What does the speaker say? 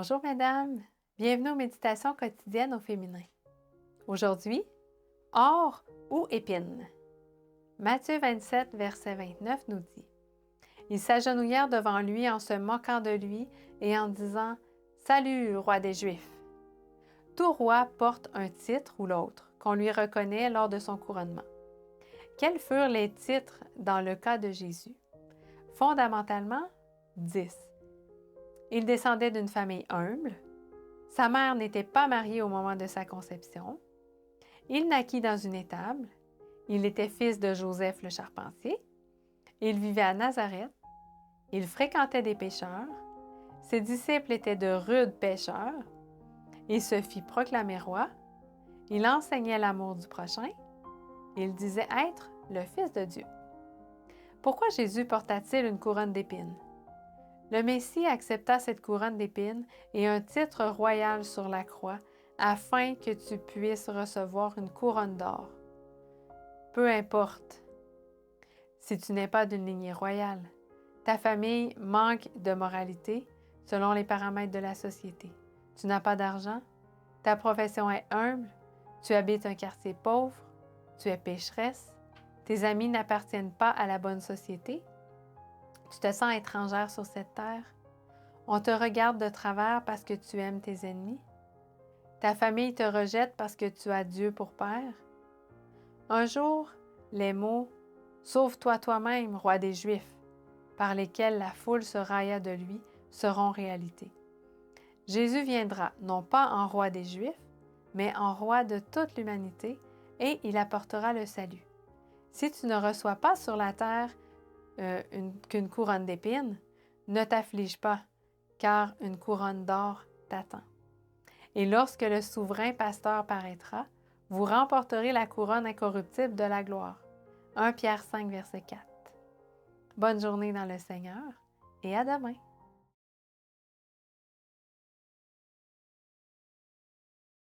Bonjour mesdames, bienvenue aux méditations quotidiennes au féminin. Aujourd'hui, or ou épine. Matthieu 27, verset 29 nous dit: Ils s'agenouillèrent devant lui en se moquant de lui et en disant: Salut, roi des Juifs! Tout roi porte un titre ou l'autre qu'on lui reconnaît lors de son couronnement. Quels furent les titres dans le cas de Jésus? Fondamentalement, 10. Il descendait d'une famille humble. Sa mère n'était pas mariée au moment de sa conception. Il naquit dans une étable. Il était fils de Joseph le charpentier. Il vivait à Nazareth. Il fréquentait des pêcheurs. Ses disciples étaient de rudes pêcheurs. Il se fit proclamer roi. Il enseignait l'amour du prochain. Il disait être le Fils de Dieu. Pourquoi Jésus porta-t-il une couronne d'épines? Le Messie accepta cette couronne d'épines et un titre royal sur la croix afin que tu puisses recevoir une couronne d'or. Peu importe si tu n'es pas d'une lignée royale, ta famille manque de moralité selon les paramètres de la société. Tu n'as pas d'argent, ta profession est humble, tu habites un quartier pauvre, tu es pécheresse, tes amis n'appartiennent pas à la bonne société, tu te sens étrangère sur cette terre, on te regarde de travers parce que tu aimes tes ennemis, ta famille te rejette parce que tu as Dieu pour père. Un jour, les mots « Sauve-toi toi-même, roi des Juifs » par lesquels la foule se railla de lui seront réalité. Jésus viendra non pas en roi des Juifs, mais en roi de toute l'humanité et il apportera le salut. Si tu ne reçois pas sur la terre qu'une couronne d'épines, ne t'afflige pas, car une couronne d'or t'attend. Et lorsque le souverain pasteur paraîtra, vous remporterez la couronne incorruptible de la gloire. 1 Pierre 5, verset 4. Bonne journée dans le Seigneur et à demain!